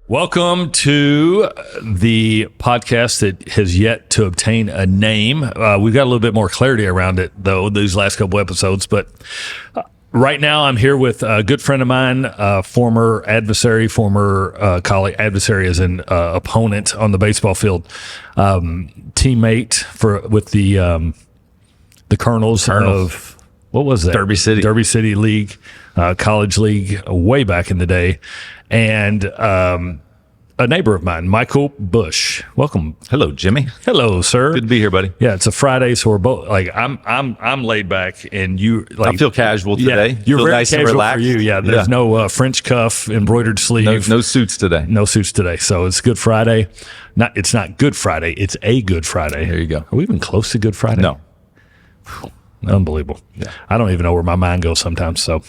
Welcome to the podcast that has yet to obtain a name. We've got a little bit more clarity around it, though, these last couple episodes. But right now, I'm here with a good friend of mine, former adversary, former colleague. Adversary as an opponent on the baseball field, teammate with the Colonels of, what was that? Derby City League, college league, way back in the day. And a neighbor of mine, Michael Bush. Welcome. Hello, Jimmy. Hello, sir. Good to be here, buddy. Yeah, it's a Friday, so we're both like I'm laid back, and you like I feel casual today. Yeah, you're feel very nice casual and relaxed. for you. Yeah, there's no French cuff, embroidered sleeve, No suits today. no suits today. So it's Good Friday. It's not Good Friday. It's a Good Friday. There you go. Are we even close to Good Friday? No. Unbelievable. Yeah. I don't even know where my mind goes sometimes. So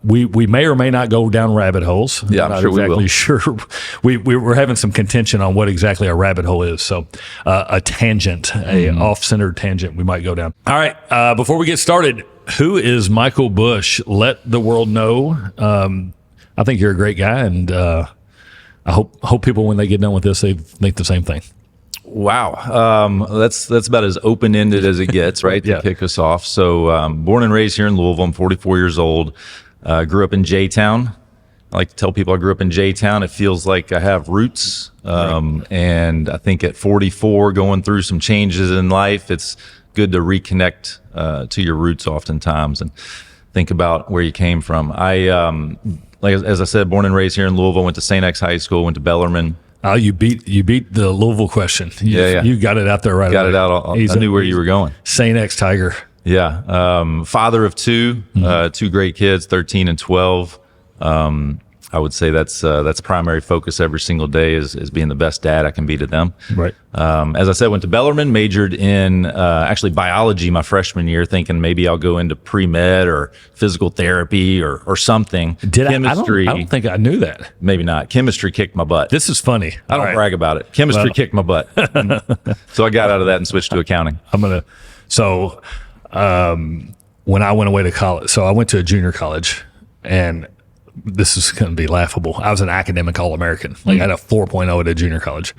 we may or may not go down rabbit holes. Yeah, I'm not sure we exactly will. sure. We're having some contention on what exactly a rabbit hole is. So a tangent, off-centered tangent we might go down. All right. Before we get started, who is Michael Bush? Let the world know. I think you're a great guy, and I hope people, when they get done with this, they think the same thing. Wow. That's about as open-ended as it gets, right? Yeah. To kick us off. So born and raised here in Louisville. I'm 44 years old. Grew up in J-Town. I like to tell people I grew up in J-Town. It feels like I have roots. And I think at 44, going through some changes in life, it's good to reconnect to your roots oftentimes and think about where you came from. As I said, born and raised here in Louisville, went to St. X High School, went to Bellarmine. Oh, you beat the Louisville question. You got it out there right Got away. it out. I knew where you were going. St. X Tiger. Yeah. Father of two, two great kids, 13 and 12. I would say that's primary focus every single day is being the best dad I can be to them. Right. As I said, went to Bellarmine, majored in actually biology my freshman year, thinking maybe I'll go into pre-med or physical therapy or something. Chemistry. I don't think I knew that. Maybe not. Chemistry kicked my butt. This is funny. I don't brag about it. Chemistry kicked my butt. So I got out of that and switched to accounting. When I went away to college, so I went to a junior college, and this is going to be laughable. I was an academic All-American. I had a 4.0 at a junior college.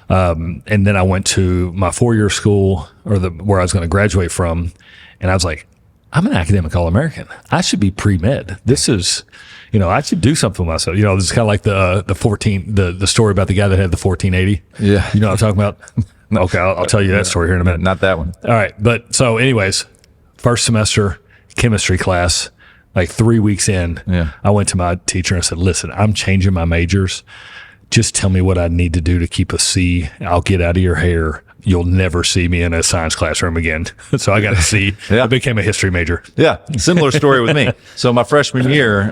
And then I went to my 4-year school, where I was going to graduate from, and I was like, I'm an academic All-American. I should be pre-med. This is, I should do something with myself. This is kind of like the story about the guy that had the 1480. Yeah. You know what I'm talking about? Okay, I'll tell you that story here in a minute. Not that one. All right. But so anyways, first semester chemistry class, like 3 weeks in, I went to my teacher and I said, listen, I'm changing my majors. Just tell me what I need to do to keep a C. I'll get out of your hair. You'll never see me in a science classroom again. So I got a C. I became a history major. Yeah. Similar story with me. So my freshman year,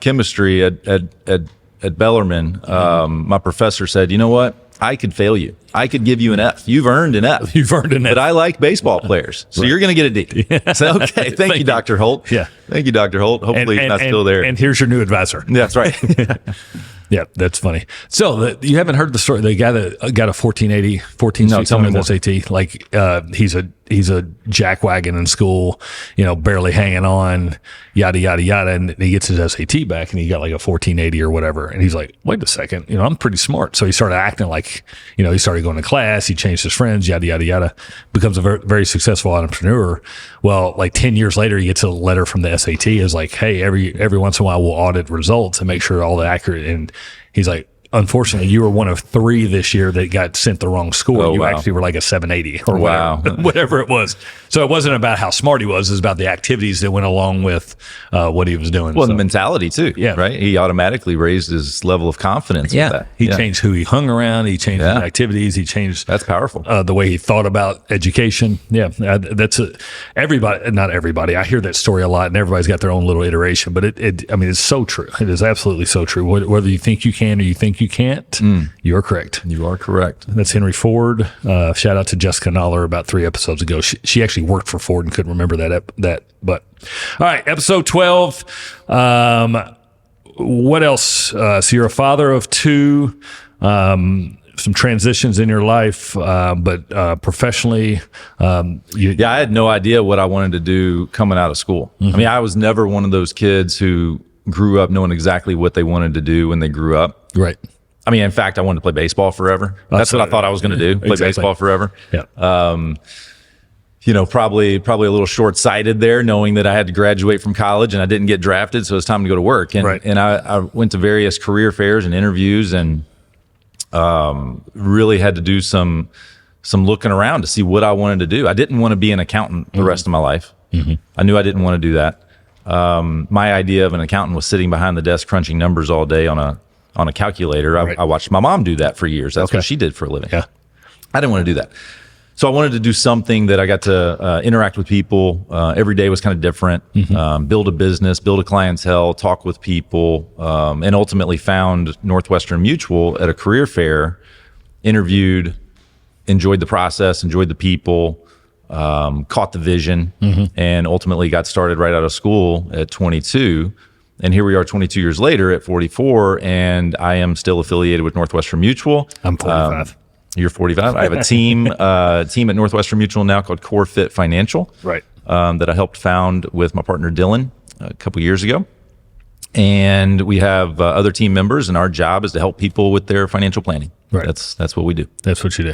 chemistry at Bellarmine, my professor said, you know what? I could fail you. I could give you an F. You've earned an F. You've earned an F. But I like baseball players. So you're going to get a D. Yeah. So, okay. Thank you, Dr. Holt. Yeah. Thank you, Dr. Holt. Hopefully he's not still there. And here's your new advisor. Yeah, that's right. Yeah, that's funny. So you haven't heard the story. The guy that got a 1480, 1460 on his SAT, like he's a jackwagon in school, barely hanging on, yada, yada, yada. And he gets his SAT back and he got like a 1480 or whatever. And he's like, wait a second, I'm pretty smart. So he started acting like, he started going to class, he changed his friends, yada, yada, yada, becomes a very, very successful entrepreneur. Well, like 10 years later, he gets a letter from the SAT is like, hey, every once in a while we'll audit results and make sure all the accurate. And he's like, unfortunately, you were one of 3 this year that got sent the wrong score. You actually were like a 780 or whatever it was. So it wasn't about how smart he was. It was about the activities that went along with what he was doing. Well, the mentality too. Yeah. Right. He automatically raised his level of confidence. Yeah. With that. He changed who he hung around. He changed his activities. He changed. That's powerful. The way he thought about education. Yeah. Everybody, not everybody. I hear that story a lot and everybody's got their own little iteration, but it's so true. It is absolutely so true. Whether you think you can or you think you can't, you are correct. You are correct. That's Henry Ford. Shout out to Jessica Noller about 3 episodes ago. She actually worked for Ford and couldn't remember that. But all right, episode 12. What else? So you're a father of 2. Some transitions in your life, but professionally, I had no idea what I wanted to do coming out of school. Mm-hmm. I mean, I was never one of those kids who grew up knowing exactly what they wanted to do when they grew up. Right. I mean, in fact, I wanted to play baseball forever. That's what I thought I was going to do, play baseball forever. Yeah. Probably a little short-sighted there, knowing that I had to graduate from college and I didn't get drafted, so it's time to go to work. And I went to various career fairs and interviews, and really had to do some looking around to see what I wanted to do. I didn't want to be an accountant the rest of my life. I knew I didn't want to do that. My idea of an accountant was sitting behind the desk crunching numbers all day on a calculator. I watched my mom do that for years. That's what she did for a living. Yeah. I didn't want to do that. So I wanted to do something that I got to interact with people. Every day was kind of different. Build a business, build a clientele, talk with people, and ultimately found Northwestern Mutual at a career fair, interviewed, enjoyed the process, enjoyed the people, caught the vision, and ultimately got started right out of school at 22. And here we are 22 years later at 44, and I am still affiliated with Northwestern Mutual. I'm 45. You're 45. I have a team at Northwestern Mutual now called CoreFit Financial, Right. That I helped found with my partner Dylan a couple years ago. And we have other team members, and our job is to help people with their financial planning. Right. That's what we do. That's what you do.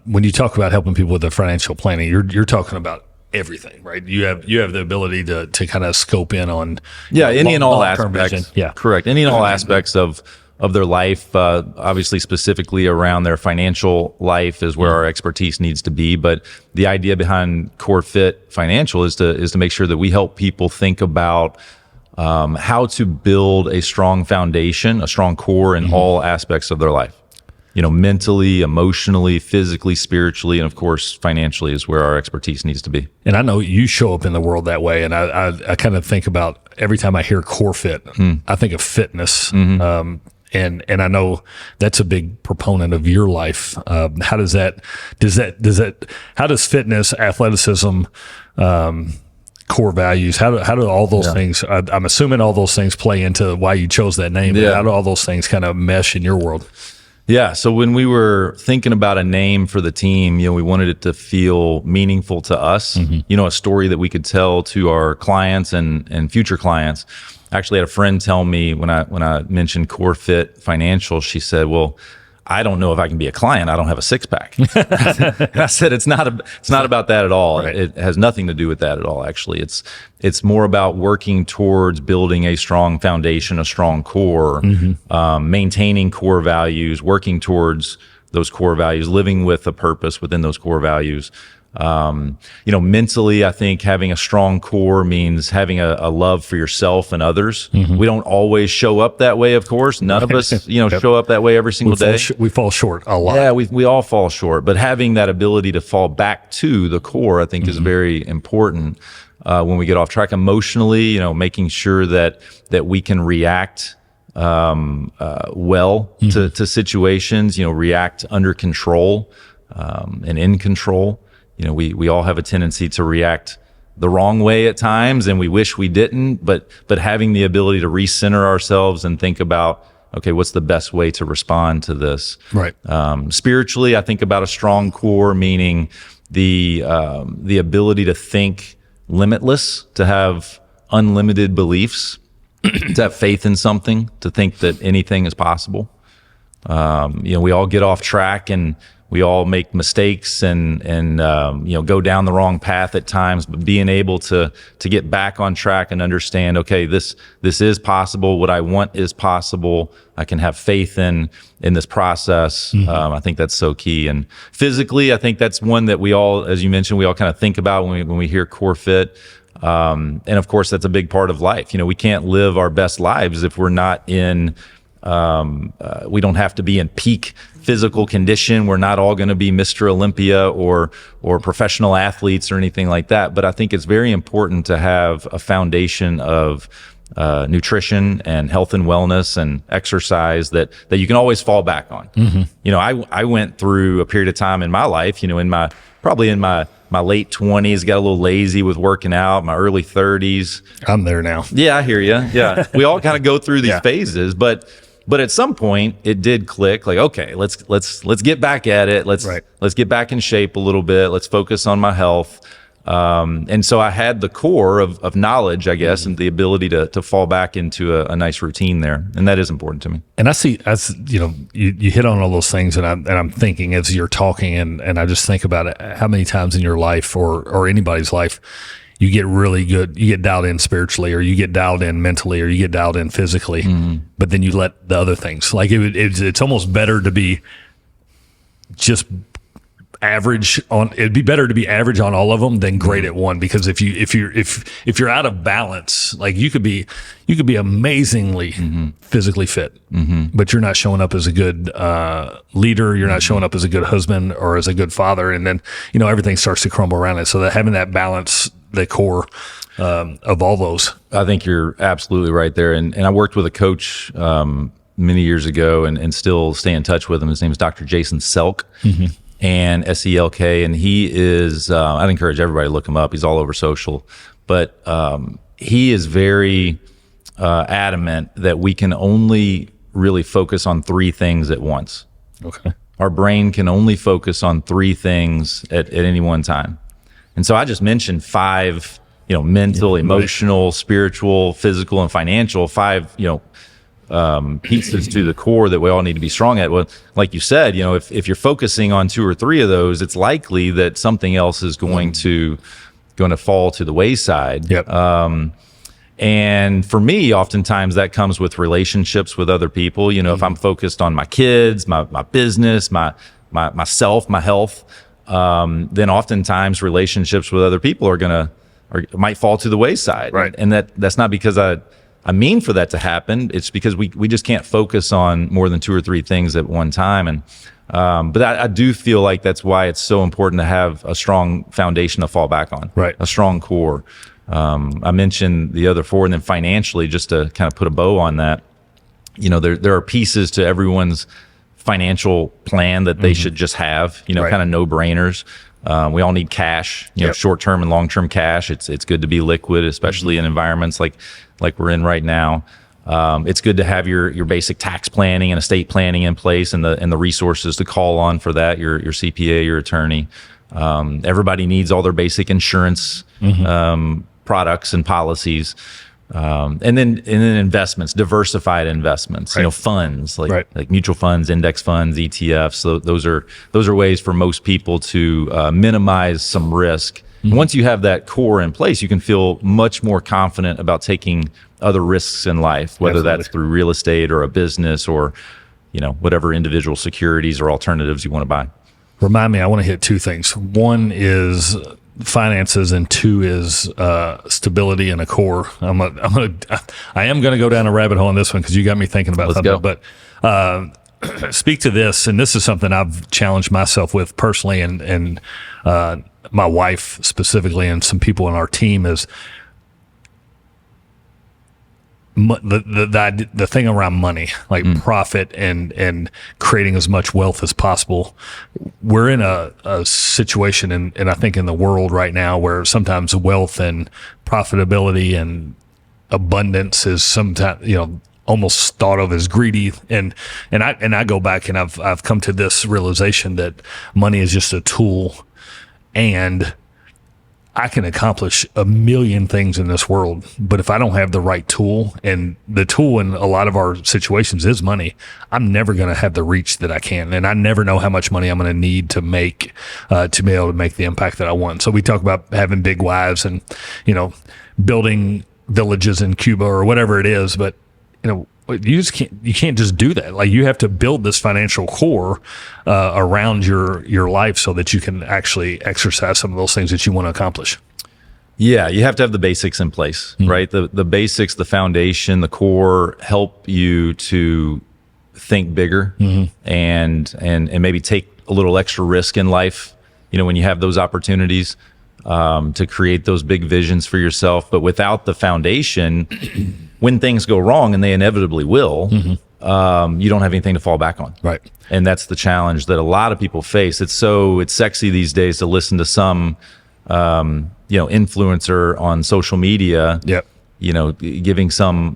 When you talk about helping people with their financial planning, you're talking about everything, right? You have the ability to kind of scope in on any and all long-term aspects. vision. Yeah, correct. Any and all aspects of their life. Obviously, specifically around their financial life is where our expertise needs to be. But the idea behind CoreFit Financial is to make sure that we help people think about how to build a strong foundation, a strong core in all aspects of their life. Mentally, emotionally, physically, spiritually, and of course, financially is where our expertise needs to be. And I know you show up in the world that way. And I kind of think about every time I hear CoreFit, I think of fitness. And I know that's a big proponent of your life. How does how does fitness, athleticism, core values, how do all those things, I'm assuming all those things play into why you chose that name. Yeah. How do all those things kind of mesh in your world? Yeah. So when we were thinking about a name for the team, we wanted it to feel meaningful to us, a story that we could tell to our clients and future clients. I actually had a friend tell me when I mentioned CoreFit Financial, she said, "Well, I don't know if I can be a client. I don't have a six pack." I said, "It's not about that at all. Right. It has nothing to do with that at all. Actually, it's more about working towards building a strong foundation, a strong core, maintaining core values, working towards those core values, living with a purpose within those core values." Mentally, I think having a strong core means having a love for yourself and others. We don't always show up that way, of course. None of us, show up that way every single day. We fall short a lot. Yeah, we all fall short. But having that ability to fall back to the core, I think, is very important when we get off track emotionally. Making sure that we can react well to situations. React under control and in control. We all have a tendency to react the wrong way at times, and we wish we didn't, but having the ability to recenter ourselves and think about, okay, what's the best way to respond to this? Right. Spiritually, I think about a strong core, meaning the ability to think limitless, to have unlimited beliefs, to have faith in something, to think that anything is possible. We all get off track and we all make mistakes and go down the wrong path at times, but being able to get back on track and understand, okay, this is possible. What I want is possible. I can have faith in this process. I think that's so key. And physically, I think that's one that we all, as you mentioned, we all kind of think about when we hear CoreFit. And of course, that's a big part of life. We can't live our best lives if we're not in, we don't have to be in peak physical condition. We're not all going to be Mr. Olympia or professional athletes or anything like that. But I think it's very important to have a foundation of nutrition and health and wellness and exercise that you can always fall back on. I went through a period of time in my life, in my late 20s, got a little lazy with working out, my early 30s. I'm there now. Yeah, I hear you. Yeah. We all kind of go through these phases, but at some point it did click, like, okay, let's get back at it. Let's get back in shape a little bit. Let's focus on my health. And so I had the core of knowledge, I guess, and the ability to fall back into a nice routine there. And that is important to me. And I see, as you know, you hit on all those things, and I'm thinking as you're talking, and I just think about it, how many times in your life or anybody's life, you get really good, you get dialed in spiritually, or you get dialed in mentally, or you get dialed in physically, but then you let the other things, like it's almost better to be just average on, it'd be better to be average on all of them than great at one, because if you're out of balance, like you could be amazingly physically fit, but you're not showing up as a good leader, you're not showing up as a good husband or as a good father, and then everything starts to crumble around it. So that having that balance, the core of all those. I think you're absolutely right there. And I worked with a coach many years ago and still stay in touch with him. His name is Dr. Jason Selk. And Selk, and he is, I'd encourage everybody to look him up. He's all over social, but he is very adamant that we can only really focus on 3 things at once. Okay. Our brain can only focus on 3 things at any one time. And so I just mentioned 5, mental, emotional, spiritual, physical, and financial, 5, pieces to the core that we all need to be strong at. Well, like you said, if you're focusing on 2 or 3 of those, it's likely that something else is going to fall to the wayside. Yep. And for me, oftentimes that comes with relationships with other people. If I'm focused on my kids, my business, myself, my health, then oftentimes relationships with other people might fall to the wayside. Right. And that's not because I mean for that to happen. It's because we just can't focus on more than 2 or 3 things at one time. And but I do feel like that's why it's so important to have a strong foundation to fall back on, right? A strong core. I mentioned the other 4, and then financially, just to kind of put a bow on that, there are pieces to everyone's financial plan that they should just have, right. Kind of no-brainers. We all need cash, short-term and long-term cash. It's good to be liquid, especially in environments like we're in right now. It's good to have your basic tax planning and estate planning in place, and the resources to call on for that. Your CPA, your attorney. Everybody needs all their basic insurance products and policies. And then investments, diversified investments, right. Funds right. like mutual funds, index funds, ETFs. So those are ways for most people to minimize some risk. And once you have that core in place, you can feel much more confident about taking other risks in life, whether Absolutely. that's through real estate or a business or, whatever individual securities or alternatives you want to buy. Remind me, I want to hit 2 things. 1 is finances, and 2 is stability and a core. I am going to go down a rabbit hole on this one because you got me thinking about something. Go. But speak to this, and this is something I've challenged myself with personally, and my wife specifically, and some people in our team, is the thing around money, like profit and creating as much wealth as possible. We're in a situation, and I think in the world right now, where sometimes wealth and profitability and abundance is sometimes, almost thought of as greedy. And I go back, and I've come to this realization that money is just a tool, and I can accomplish a million things in this world, but if I don't have the right tool, and the tool in a lot of our situations is money, I'm never going to have the reach that I can. And I never know how much money I'm going to need to make, to be able to make the impact that I want. So we talk about having big wives and, building villages in Cuba or whatever it is, but, you can't just do that. Like, you have to build this financial core around your life so that you can actually exercise some of those things that you want to accomplish. Yeah, you have to have the basics in place, right? The basics, the foundation, the core help you to think bigger and maybe take a little extra risk in life, when you have those opportunities to create those big visions for yourself. But without the foundation, when things go wrong, and they inevitably will, you don't have anything to fall back on. Right. And that's the challenge that a lot of people face. It's sexy these days to listen to some, influencer on social media, Yep. Giving some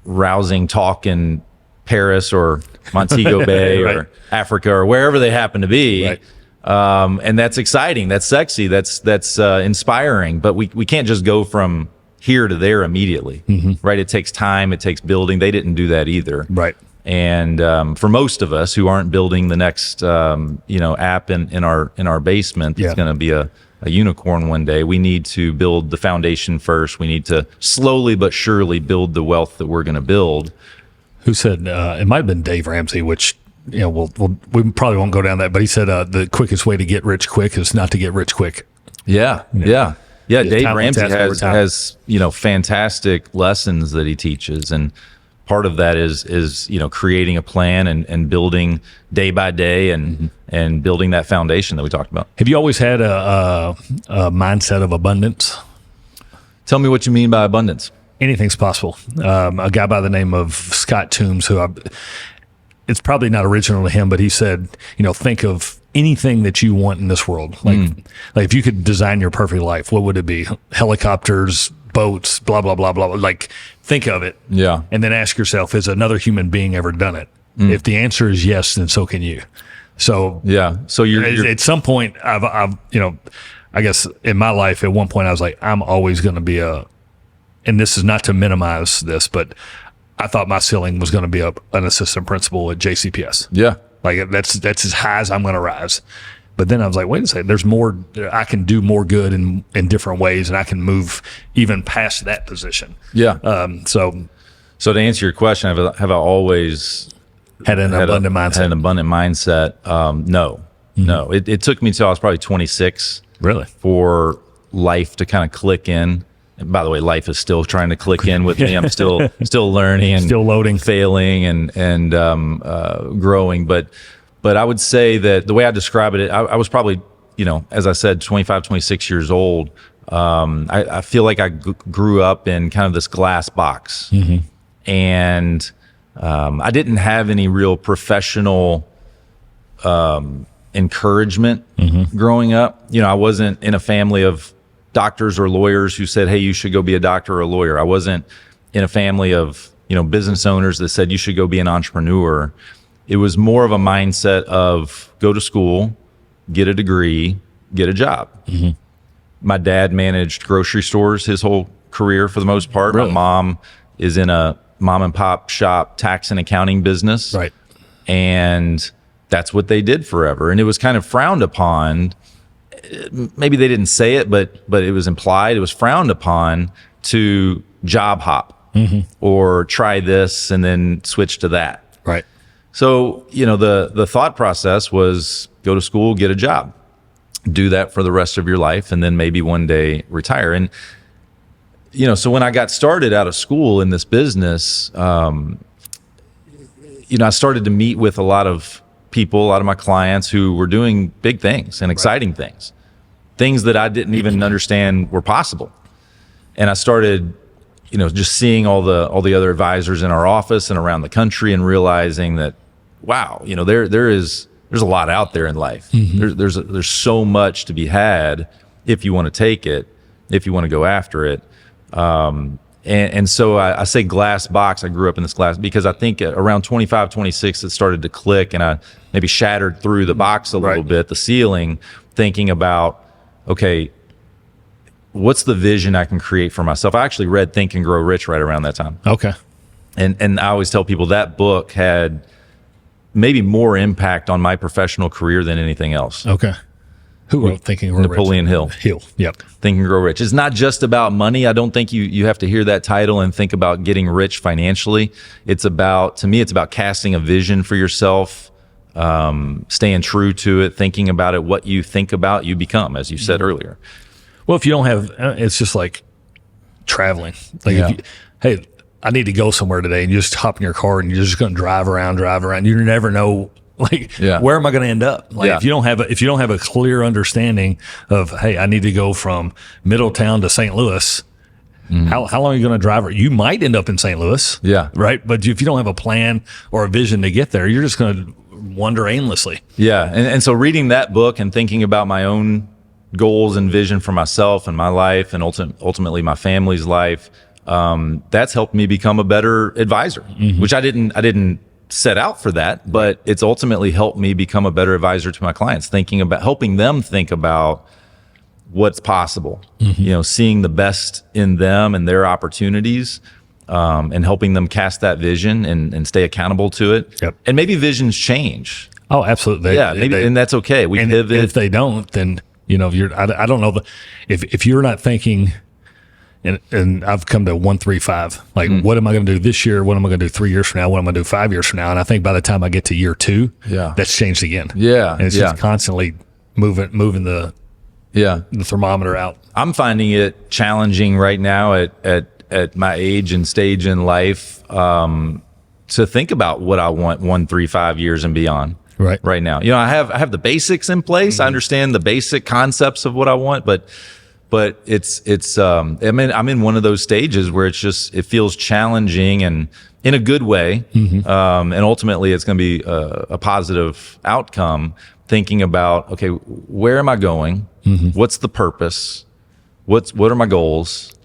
rousing talk in Paris or Montego Bay right. or Africa or wherever they happen to be. Right. And that's exciting. That's sexy. That's inspiring. But we can't just go from here to there immediately, right? It takes time. It takes building. They didn't do that either. Right. And for most of us who aren't building the next, app in our basement, that's going to be a unicorn one day. We need to build the foundation first. We need to slowly but surely build the wealth that we're going to build. Who said it might have been Dave Ramsey, which we probably won't go down that, but he said the quickest way to get rich quick is not to get rich quick. Yeah. Dave Ramsey has fantastic lessons that he teaches, and part of that is creating a plan and building day by day and building that foundation that we talked about. Have you always had a mindset of abundance? Tell me what you mean by abundance. Anything's possible. A guy by the name of Scott Toombs, it's probably not original to him, but he said, think of anything that you want in this world. Like if you could design your perfect life, what would it be? Helicopters, boats, blah, blah, blah, blah. Like, think of it. Yeah. And then ask yourself, has another human being ever done it? If the answer is yes, then so can you. So, yeah. So you're at some point, I've I guess in my life, at one point, I was like, I'm always going to be and this is not to minimize this, but I thought my ceiling was going to be an assistant principal at JCPS. Yeah. Like that's as high as I'm going to rise. But then I was like, wait a second, there's more. I can do more good in different ways, and I can move even past that position. Yeah. So to answer your question, have I always had an abundant mindset? Had an abundant mindset? No. No. It took me till I was probably 26. Really? For life to kind of click in. And by the way, life is still trying to click in with me. I'm still learning and still loading, failing and growing. But I would say that the way I describe it, I was probably, as I said, 25, 26 years old. I feel like I grew up in kind of this glass box, and I didn't have any real professional encouragement growing up. I wasn't in a family of doctors or lawyers who said, hey, you should go be a doctor or a lawyer. I wasn't in a family of, business owners that said you should go be an entrepreneur. It was more of a mindset of go to school, get a degree, get a job. My dad managed grocery stores his whole career for the most part. Really? My mom is in a mom and pop shop tax and accounting business. Right. And that's what they did forever. And it was kind of frowned upon. Maybe they didn't say it, but it was implied. It was frowned upon to job hop or try this and then switch to that. Right. So, the thought process was go to school, get a job, do that for the rest of your life, and then maybe one day retire. And, so when I got started out of school in this business, I started to meet with a lot of people, a lot of my clients who were doing big things and exciting things that I didn't even understand were possible. And I started, just seeing all the other advisors in our office and around the country and realizing that, wow, there's a lot out there in life. There's so much to be had if you want to take it, if you want to go after it. And so I say glass box. I grew up in this glass because I think around 25, 26, it started to click, and I maybe shattered through the box a little bit, the ceiling, thinking about, okay, what's the vision I can create for myself? I actually read Think and Grow Rich right around that time. Okay. And I always tell people that book had maybe more impact on my professional career than anything else. Okay. Who wrote Think and Grow Rich? Napoleon Hill. Yep. Think and Grow Rich. It's not just about money. I don't think you have to hear that title and think about getting rich financially. To me, it's about casting a vision for yourself, staying true to it, thinking about it. What you think about, you become, as you said earlier. Well, if you don't have, it's just like traveling. Like, hey, I need to go somewhere today, and you just hop in your car and you're just going to drive around. You never know. Where am I going to end up? If you don't have a clear understanding of, hey, I need to go from Middletown to St. Louis, how long are you going to drive? You might end up in St. Louis. Yeah. Right. But if you don't have a plan or a vision to get there, you're just going to wander aimlessly. Yeah. And so reading that book and thinking about my own goals and vision for myself and my life and ultimately my family's life, that's helped me become a better advisor, which I didn't set out for that, but it's ultimately helped me become a better advisor to my clients, helping them think about what's possible, seeing the best in them and their opportunities, and helping them cast that vision and stay accountable to it. Yep. And maybe visions change. Oh, absolutely. And that's okay. We pivot. If they don't, then, I don't know. If you're not thinking, and I've come to 1-3-5, like, what am I going to do this year? What am I going to do 3 years from now? What am I going to do 5 years from now? And I think by the time I get to year 2, that's changed again. Yeah. And it's just constantly moving the thermometer out. I'm finding it challenging right now at my age and stage in life, to think about what I want 1, 3, 5 years and beyond. Right now, I have the basics in place. I understand the basic concepts of what I want, but it's I'm in one of those stages where it feels challenging and in a good way. And ultimately it's going to be a positive outcome, thinking about, okay, where am I going? What's the purpose? What are my goals?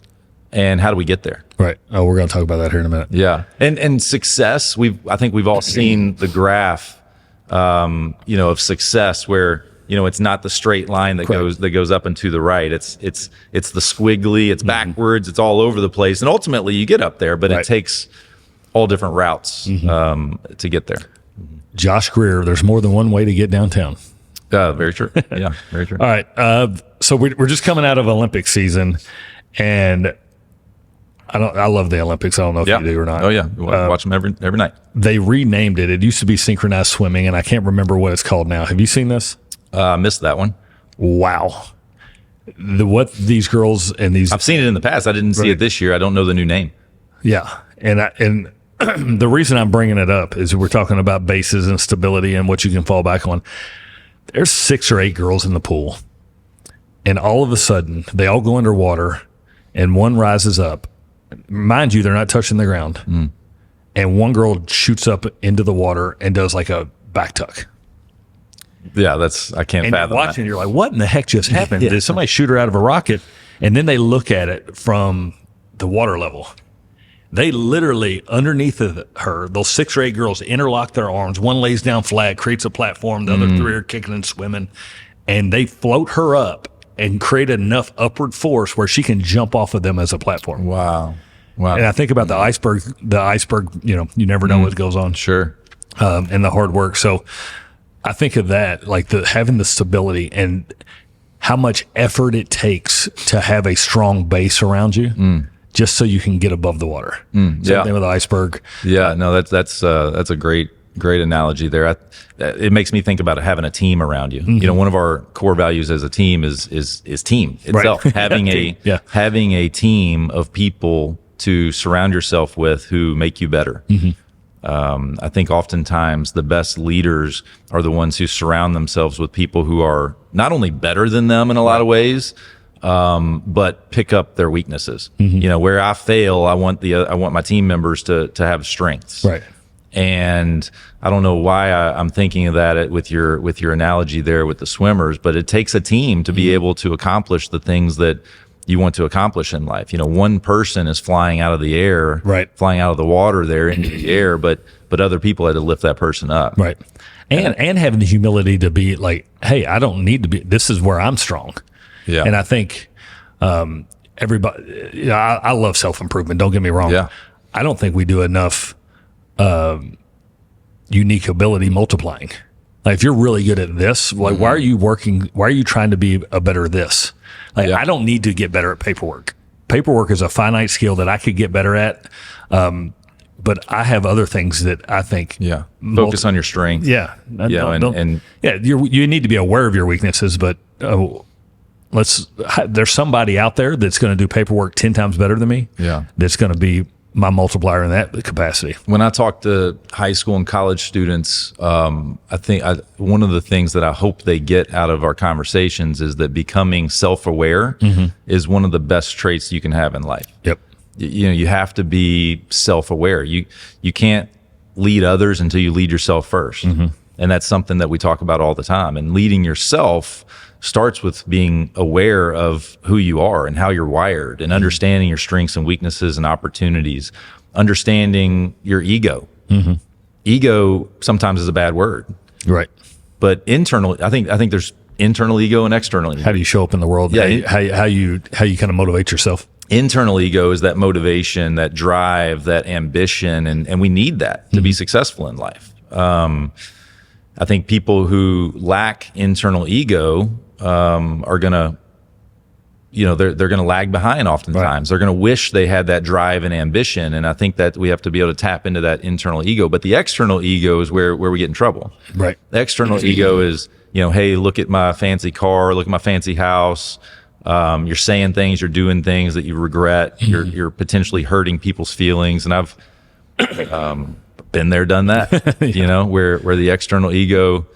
And how do we get there? Right. Oh, we're going to talk about that here in a minute. Yeah. And success, I think we've all seen the graph, of success where, it's not the straight line that goes up and to the right. It's the squiggly, it's backwards, it's all over the place. And ultimately you get up there, but it takes all different routes, to get there. Josh Greer, there's more than one way to get downtown. Very true. Yeah, very true. All right. So we're just coming out of Olympic season, and I love the Olympics. I don't know if you do or not. Oh yeah. Watch them every night. They renamed it. It used to be synchronized swimming, and I can't remember what it's called now. Have you seen this? Missed that one. Wow. What these girls and these... I've seen it in the past. I didn't see it this year. I don't know the new name. Yeah. And the reason I'm bringing it up is we're talking about bases and stability and what you can fall back on. There's 6 or 8 girls in the pool, and all of a sudden they all go underwater and one rises up. Mind you, they're not touching the ground. And one girl shoots up into the water and does like a back tuck. Yeah, I can't fathom you're watching, that. You're like, what in the heck just happened? Did somebody shoot her out of a rocket? And then they look at it from the water level. They literally, underneath of her, those 6 or 8 girls interlock their arms. One lays down flat, creates a platform. The other 3 are kicking and swimming. And they float her up and create enough upward force where she can jump off of them as a platform. Wow. And I think about the iceberg, you never know what goes on. Sure. And the hard work. So I think of that, like having the stability and how much effort it takes to have a strong base around you, just so you can get above the water. Same thing with the iceberg. Yeah, no, that's a great analogy there. It makes me think about having a team around you. One of our core values as a team is team itself. Having a team of people to surround yourself with who make you better. I think oftentimes the best leaders are the ones who surround themselves with people who are not only better than them in a lot of ways, but pick up their weaknesses. Where I fail, I want my team members to have strengths. Right. And I don't know why I'm thinking of that with your analogy there with the swimmers, but it takes a team to be able to accomplish the things that you want to accomplish in life. One person is flying out of the air, flying out of the water there into the air, but other people had to lift that person up. Right. And having the humility to be like, hey, I don't need to be, this is where I'm strong. Yeah. And I think, everybody, I love self-improvement. Don't get me wrong. Yeah. I don't think we do enough, unique ability multiplying. Like, if you're really good at this, like, why are you trying to be a better this? Like, I don't need to get better at paperwork. Paperwork is a finite skill that I could get better at. But I have other things that I think. Yeah. Focus on your strength. Yeah. Yeah. You need to be aware of your weaknesses, but there's somebody out there that's going to do paperwork 10 times better than me. Yeah. That's going to be my multiplier in that capacity. When I talk to high school and college students, I think one of the things that I hope they get out of our conversations is that becoming self-aware is one of the best traits you can have in life. Yep. You have to be self-aware. You can't lead others until you lead yourself first. And that's something that we talk about all the time. And leading yourself starts with being aware of who you are and how you're wired, and understanding your strengths and weaknesses and opportunities, understanding your ego, ego sometimes is a bad word, Right. but internal, I think there's internal ego and external ego. How do you show up in the world? Yeah. How you kind of motivate yourself? Internal ego is that motivation, that drive, that ambition, and we need that to be successful in life. I think people who lack internal ego are gonna, they're gonna lag behind oftentimes. Right. They're gonna wish they had that drive and ambition, and I think that we have to be able to tap into that internal ego. But the external ego is where we get in trouble. Right. The external ego is, hey, look at my fancy car, look at my fancy house. You're saying things, you're doing things that you regret. You're potentially hurting people's feelings, and I've been there, done that. Yeah. Where the external ego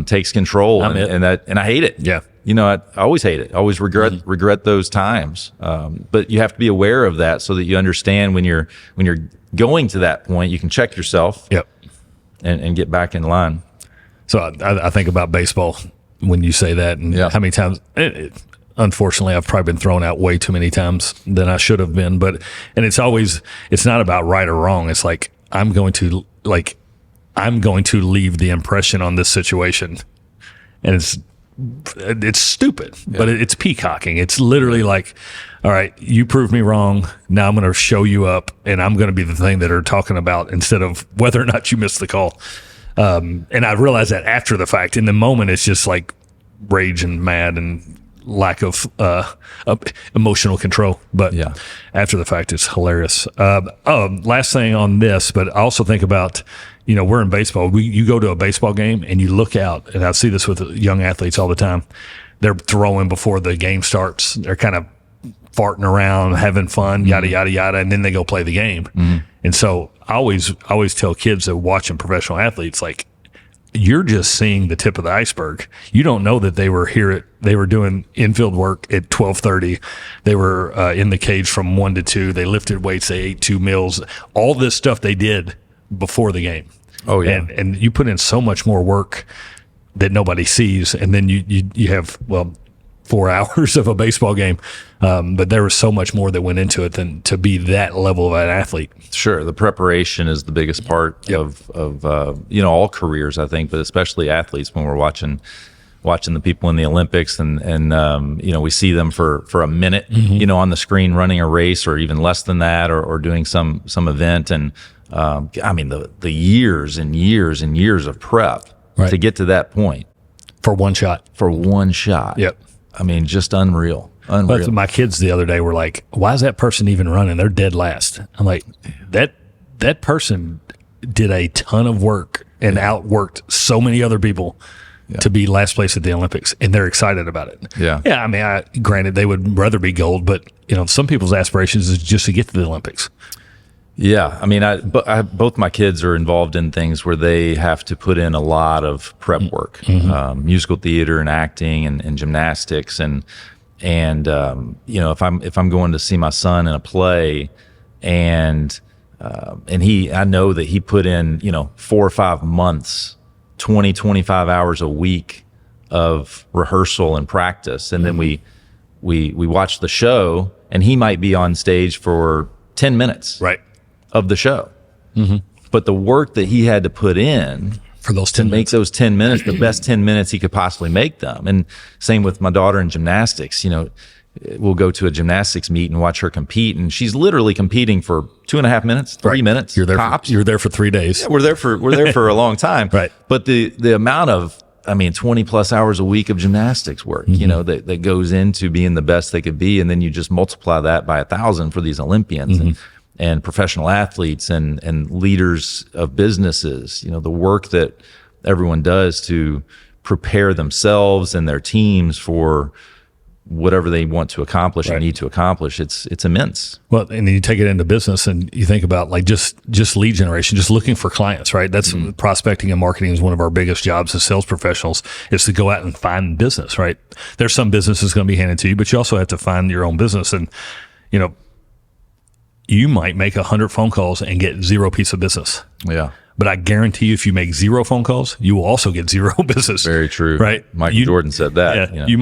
takes control, and I hate it. Yeah. I always hate it. I always regret those times. But you have to be aware of that so that you understand when you're going to that point, you can check yourself. Yep. And get back in line. So I think about baseball when you say that, and how many times. Unfortunately, I've probably been thrown out way too many times than I should have been. And it's not about right or wrong. It's like I'm going to leave the impression on this situation, and it's stupid, but it's peacocking. It's literally like, all right, you proved me wrong. Now I'm going to show you up, and I'm going to be the thing that are talking about instead of whether or not you missed the call. And I realized that after the fact. In the moment, it's just like rage and mad and lack of emotional control. But after the fact, it's hilarious. Last thing on this, but I also think about, we're in baseball. You go to a baseball game and you look out, and I see this with young athletes all the time. They're throwing before the game starts. They're kind of farting around, having fun, yada, yada, yada, and then they go play the game. Mm-hmm. And so I always tell kids that watching professional athletes, like, you're just seeing the tip of the iceberg. You don't know that they were doing infield work at 12:30. They were in the cage from 1 to 2. They lifted weights. They ate 2 meals. All this stuff they did before the game. Oh yeah. And you put in so much more work that nobody sees. And then you have, 4 hours of a baseball game. But there was so much more that went into it than to be that level of an athlete. Sure. The preparation is the biggest part of all careers, I think, but especially athletes. When we're watching the people in the Olympics and we see them for a minute, on the screen running a race or even less than that, or doing some event. And the years and years and years of prep to get to that point. For one shot. Yep. Just unreal. But my kids the other day were like, why is that person even running? They're dead last. I'm like, that person did a ton of work and outworked so many other people to be last place at the Olympics, and they're excited about it. Yeah. Yeah. Granted, they would rather be gold, but some people's aspirations is just to get to the Olympics. Yeah. Both my kids are involved in things where they have to put in a lot of prep work, musical theater and acting and gymnastics. And if I'm going to see my son in a play and I know that he put in, 4 or 5 months, 20, 25 hours a week of rehearsal and practice. And then we watch the show, and he might be on stage for 10 minutes. Right. Of the show. Mm-hmm. But the work that he had to put in for those 10 minutes, make those 10 minutes the best 10 minutes he could possibly make them. And same with my daughter in gymnastics. We'll go to a gymnastics meet and watch her compete, and she's literally competing for 2.5 minutes, 3 minutes. You're there. Tops. You're there for 3 days. Yeah, we're there for a long time. Right. But the amount of 20 plus hours a week of gymnastics work, that goes into being the best they could be, and then you just multiply that by 1,000 for these Olympians. And professional athletes and leaders of businesses, the work that everyone does to prepare themselves and their teams for whatever they want to accomplish and need to accomplish, it's immense. Well, and then you take it into business and you think about like just lead generation, just looking for clients, right? That's prospecting and marketing is one of our biggest jobs as sales professionals, is to go out and find business, right? There's some business that's going to be handed to you, but you also have to find your own business. And, you might make 100 phone calls and get 0 piece of business. Yeah. But I guarantee you, if you make 0 phone calls, you will also get 0 business. Very true. Right? Michael Jordan said that. Yeah, you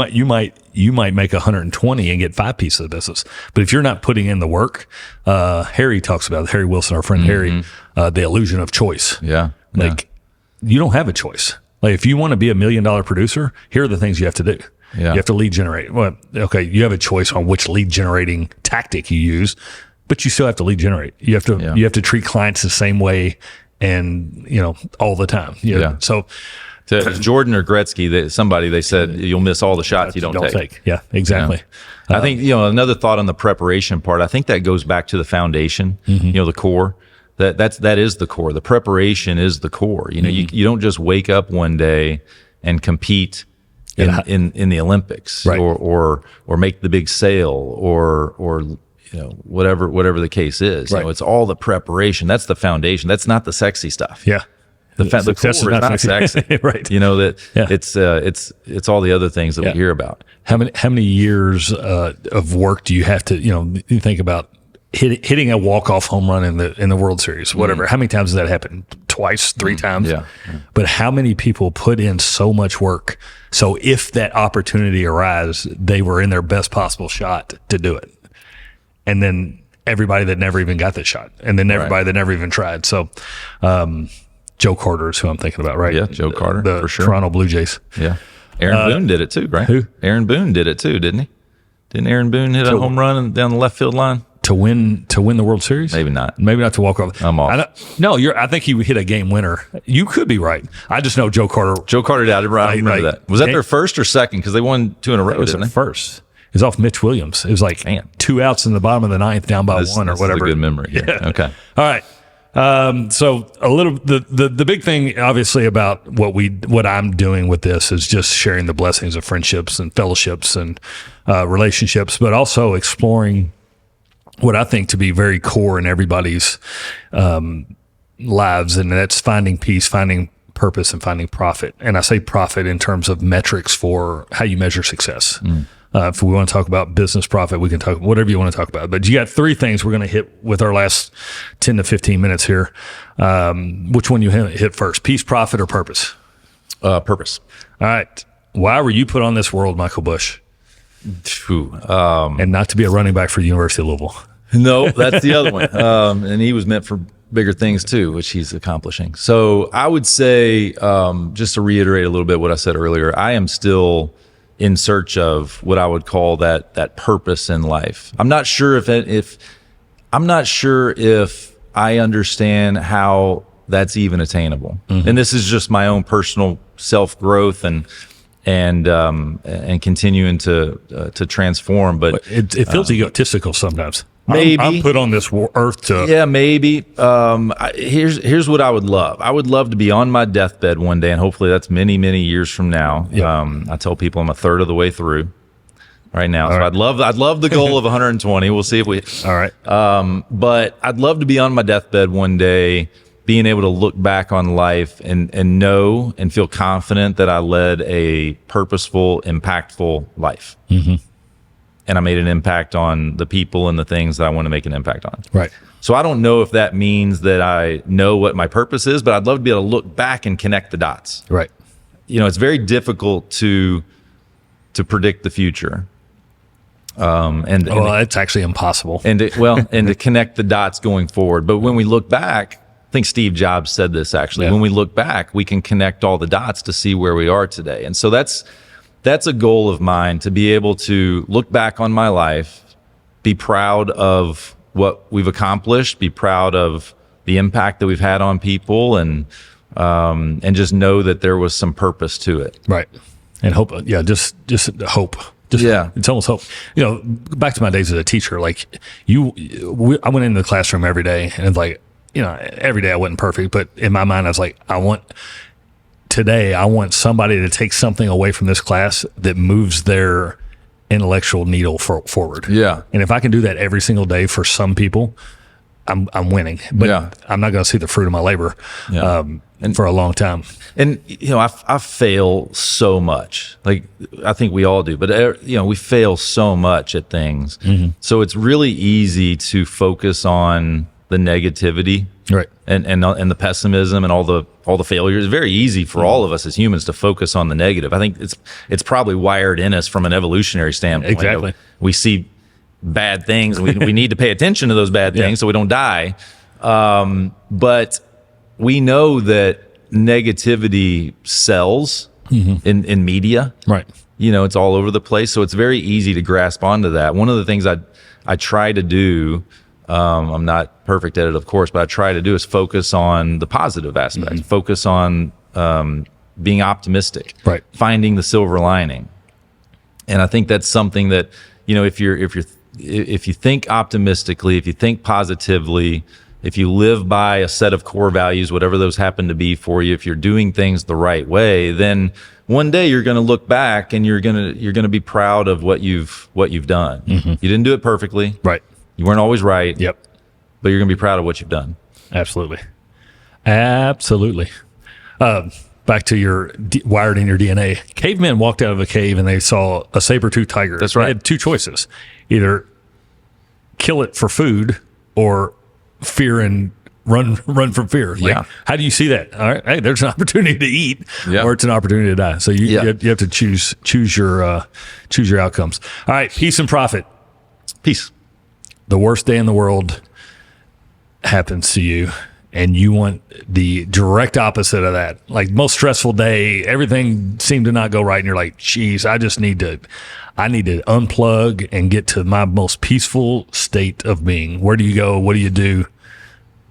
might make 120 and get 5 pieces of business. But if you're not putting in the work, Harry talks about it, Harry Wilson, our friend Harry, the illusion of choice. Yeah. Like you don't have a choice. Like if you want to be $1 million producer, here are the things you have to do. Yeah. You have to lead generate. Well, okay, you have a choice on which lead generating tactic you use, but you still have to lead generate. You have to treat clients the same way, and all the time. So to Jordan or Gretzky, they said you'll miss all the shots you don't take. Yeah, exactly. Yeah. I think another thought on the preparation part. I think that goes back to the foundation. The core. That is the core. The preparation is the core. You don't just wake up one day and compete in the Olympics, right, or make the big sale or whatever the case is. Right. It's all the preparation. That's the foundation. That's not the sexy stuff. Yeah. The core is not sexy. Right. It's all the other things that we hear about. How many years of work do you have to, you think about hitting a walk-off home run in the World Series, whatever. How many times does that happen? Twice, 3 times? Yeah. But how many people put in so much work, so if that opportunity arises, they were in their best possible shot to do it? And then everybody that never even got the shot, and then everybody that never even tried. So, Joe Carter is who I'm thinking about, right? Yeah, Joe Carter, the for sure. Toronto Blue Jays. Yeah. Aaron Boone did it too, right? Who? Aaron Boone did it too, didn't he? Didn't Aaron Boone hit a home run down the left field line? To win the World Series? Maybe not. Maybe not to walk off. I'm off. I think he hit a game winner. You could be right. I just know Joe Carter. Joe Carter did. I remember that. Was that their first or second? Because they won 2 in a row, didn't they? First. It was off Mitch Williams. It was like 2 outs in the bottom of the 9th, down by 1 or whatever. That's a good memory. Yeah. Okay. All right. So a little the big thing, obviously, about what I'm doing with this is just sharing the blessings of friendships and fellowships and relationships, but also exploring what I think to be very core in everybody's lives, and that's finding peace, finding purpose, and finding profit. And I say profit in terms of metrics for how you measure success. If we want to talk about business profit, we can talk whatever you want to talk about. But you got 3 things we're going to hit with our last 10 to 15 minutes here. Which one you hit first? Peace, profit, or purpose? Purpose. All right. Why were you put on this world, Michael Bush? And not to be a running back for the University of Louisville. No, that's the other one. And he was meant for bigger things too, which he's accomplishing. So I would say, just to reiterate a little bit what I said earlier, I am still in search of what I would call that purpose in life. I'm not sure if I understand how that's even attainable. And this is just my own personal self-growth and continuing to transform. But it feels egotistical sometimes. Maybe I'm put on this earth to. Yeah, maybe. Here's what I would love. I would love to be on my deathbed one day, and hopefully that's many, many years from now. Yep. I tell people I'm a third of the way through right now. All so right. I'd love the goal of 120. We'll see if we. All right. But I'd love to be on my deathbed one day, being able to look back on life and know and feel confident that I led a purposeful, impactful life. And I made an impact on the people and the things that I want to make an impact on. Right. So I don't know if that means that I know what my purpose is, but I'd love to be able to look back and connect the dots. Right. It's very difficult to predict the future. It's actually impossible. And to connect the dots going forward. But when we look back, I think Steve Jobs said this actually. Yeah. When we look back, we can connect all the dots to see where we are today. And so that's a goal of mine, to be able to look back on my life, be proud of what we've accomplished, be proud of the impact that we've had on people, and just know that there was some purpose to it. Right. And hope. Yeah. Just hope. It's almost hope. Back to my days as a teacher, like I went into the classroom every day, and it's like, every day I wasn't perfect, but in my mind, I was like, I want somebody to take something away from this class that moves their intellectual needle forward. Yeah. And if I can do that every single day for some people, I'm winning. But I'm not going to see the fruit of my labor for a long time. And I fail so much. Like, I think we all do, but we fail so much at things. So it's really easy to focus on the negativity, Right. and the pessimism and all the failures. It's very easy for all of us as humans to focus on the negative. I think it's probably wired in us from an evolutionary standpoint. Exactly. We see bad things, and we need to pay attention to those bad things so we don't die. But we know that negativity sells in media. Right. You know, it's all over the place. So it's very easy to grasp onto that. One of the things I try to do, I'm not perfect at it, of course, but I try to do is focus on the positive aspects, focus on being optimistic, right, finding the silver lining. And I think that's something that, you know, if you think optimistically, if you think positively, if you live by a set of core values, whatever those happen to be for you, if you're doing things the right way, then one day you're going to look back and you're going to be proud of what you've done. You didn't do it perfectly. Right. You weren't always right. Yep. But you're going to be proud of what you've done. Absolutely. Absolutely. Back to your wired in your DNA. Cavemen walked out of a cave and they saw a saber-toothed tiger. That's right. They had two choices: either kill it for food or fear and run from fear. Like, Yeah. how do you see that? All right, hey, there's an opportunity to eat, or it's an opportunity to die. So you have to choose your outcomes. All right, peace and profit. Peace. The worst day in the world happens to you, and you want the direct opposite of that. Like, most stressful day, everything seemed to not go right, and you're like, geez, I need to unplug and get to my most peaceful state of being. Where do you go? What do you do?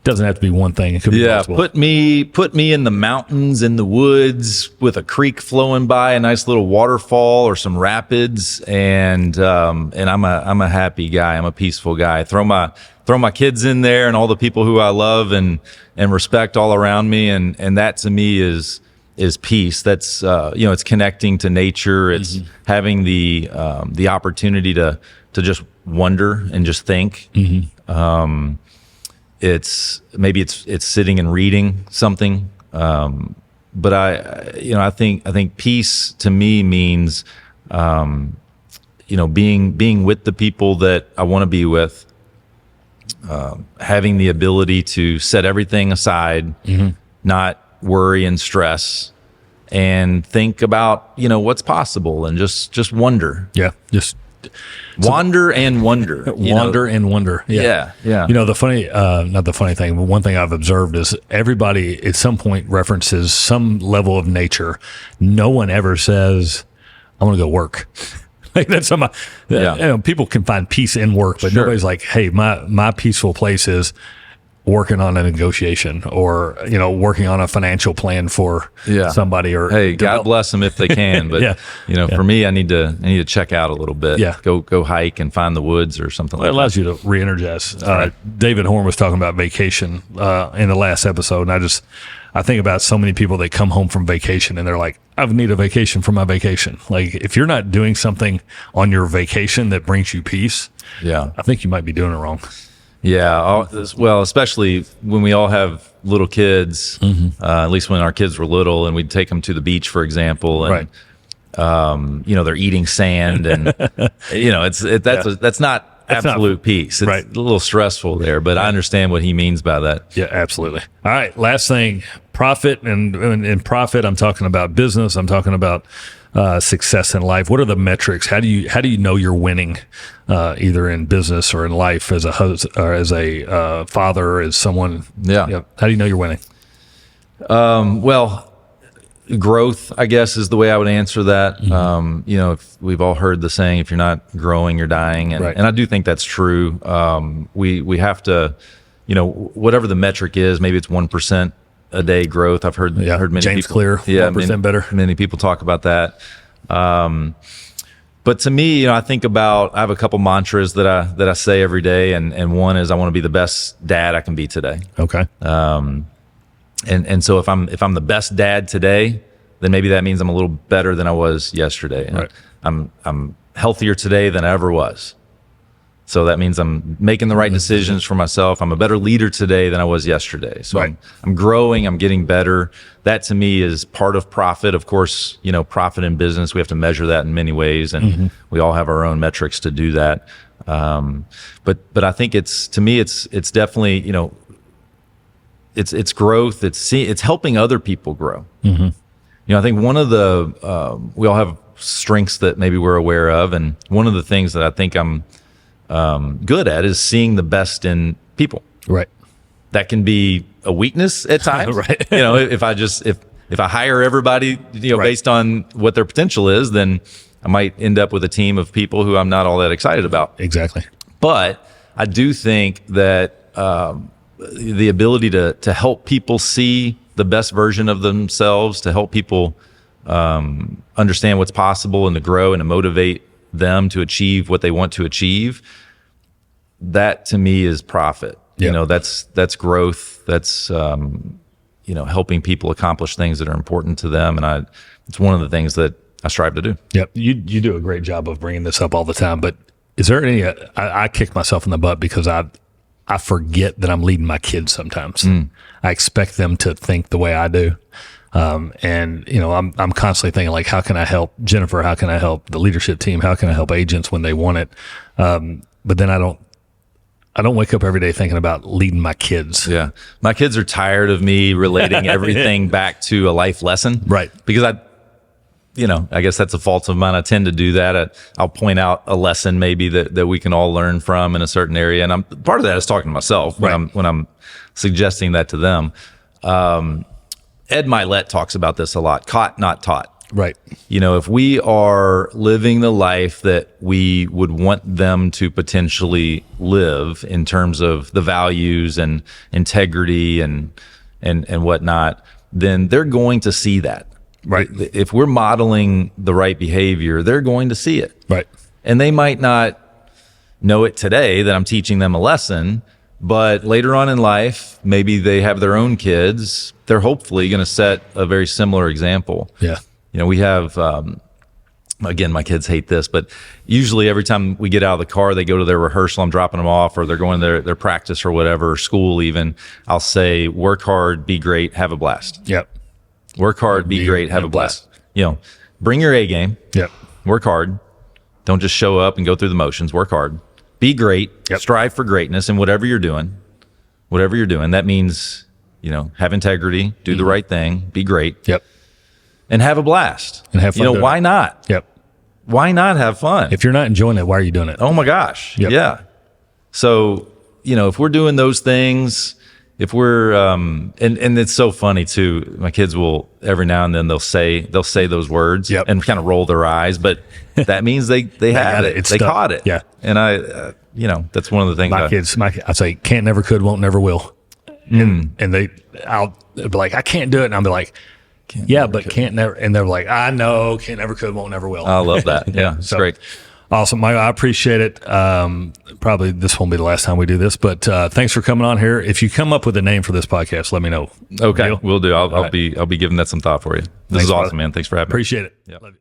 Doesn't have to be one thing. It could be multiple. Put me in the mountains, in the woods, with a creek flowing by, a nice little waterfall or some rapids, and I'm a happy guy. I'm a peaceful guy. Throw my kids in there and all the people who I love and respect all around me, and that to me is peace. That's it's connecting to nature. It's having the opportunity to just wonder and just think. It's sitting and reading something. But I think peace to me means, being with the people that I want to be with, having the ability to set everything aside, not worry and stress, and think about, what's possible, and just wonder. Yeah. Just wander and wonder. And wonder. Yeah. The funny, not the funny thing, but one thing I've observed is everybody at some point references some level of nature. No one ever says, I want to go work. Like, that's people can find peace in work, but nobody's like, hey, my peaceful place is working on a negotiation, or working on a financial plan for somebody, or hey, God bless them if they can, but for me, I need to check out a little bit. Go hike and find the woods or something. It allows you to re-energize. Right. David Horn was talking about vacation in the last episode, and I think about so many people that come home from vacation and they're like, I need a vacation for my vacation. Like, if you're not doing something on your vacation that brings you peace, I think you might be doing it wrong. Yeah. Well, especially when we all have little kids, at least when our kids were little, and we'd take them to the beach, for example, and, they're eating sand, and, that's not absolute peace. It's a little stressful there, but I understand what he means by that. Yeah, absolutely. All right. Last thing, profit, and in profit, I'm talking about business. I'm talking about success in life. What are the metrics? How do you know you're winning, either in business or in life, as a husband, or as a father, or as someone? How do you know you're winning? Well, growth, I guess, is the way I would answer that. If we've all heard the saying, if you're not growing, you're dying, and I do think that's true. We have to, whatever the metric is, maybe it's 1% a day growth. I've heard many James people, Clear, 1% better. Many people talk about that. But to me, I think about, I have a couple mantras that I say every day, and one is, I want to be the best dad I can be today. Okay. And so if I'm the best dad today, then maybe that means I'm a little better than I was yesterday. Right. I'm healthier today than I ever was. So that means I'm making the right decisions for myself. I'm a better leader today than I was yesterday. So I'm growing, I'm getting better. That to me is part of profit. Of course, profit in business, we have to measure that in many ways, and we all have our own metrics to do that. But I think to me, it's definitely, it's growth. It's helping other people grow. I think one of the, we all have strengths that maybe we're aware of. And one of the things that I think I'm good at is seeing the best in people. Right. That can be a weakness at times. Right. If I hire everybody, Right. based on what their potential is, then I might end up with a team of people who I'm not all that excited about. Exactly. But I do think that the ability to help people see the best version of themselves, to help people understand what's possible and to grow and to motivate them to achieve what they want to achieve, that to me is profit. Yeah. That's growth. That's helping people accomplish things that are important to them, and it's one of the things that I strive to do. Yep. You do a great job of bringing this up all the time, but is there any, I kick myself in the butt because I forget that I'm leading my kids sometimes. I expect them to think the way I do. And I'm constantly thinking like, how can I help Jennifer? How can I help the leadership team? How can I help agents when they want it? But then I don't wake up every day thinking about leading my kids. Yeah. My kids are tired of me relating everything back to a life lesson. Right. Because I guess that's a fault of mine. I tend to do that. I'll point out a lesson maybe that we can all learn from in a certain area. And part of that is talking to myself when I'm suggesting that to them. Ed Milet talks about this a lot. Caught, not taught. Right. If we are living the life that we would want them to potentially live in terms of the values and integrity and whatnot, then they're going to see that. Right. If we're modeling the right behavior, they're going to see it. Right. And they might not know it today that I'm teaching them a lesson, but later on in life, maybe they have their own kids. They're hopefully going to set a very similar example. Yeah. We have, again, my kids hate this, but usually every time we get out of the car, they go to their rehearsal, I'm dropping them off, or they're going to their practice or whatever, or school even. I'll say, work hard, be great, have a blast. Yep. Work hard, be great, have a blast. Bring your A game. Yep. Work hard. Don't just show up and go through the motions. Work hard. Be great. Yep. Strive for greatness in whatever you're doing. Whatever you're doing. That means, have integrity, do the right thing, be great. Yep. And have a blast. And have fun doing why it. not? Yep. Why not have fun? If you're not enjoying it, why are you doing it? Oh my gosh. Yep. Yeah. So, if we're doing those things, if we're, and it's so funny too, my kids will every now and then they'll say those words. Yep. And kind of roll their eyes, but that means they had it. It's they stuck. caught it. Yeah. And that's one of the things My kids, I say, can't, never, could, won't, never will. And I'll be like, I can't do it. And I'll be like, can't, never. And they're like, I know, can't, never, could, won't, never will. I love that. Yeah. It's great. Awesome, Michael. I appreciate it. Probably this won't be the last time we do this, but thanks for coming on here. If you come up with a name for this podcast, let me know. Okay. Deal? We'll do. I'll be giving that some thought for you. This is awesome, man. Thanks for having me. Appreciate it. Yep. Love you.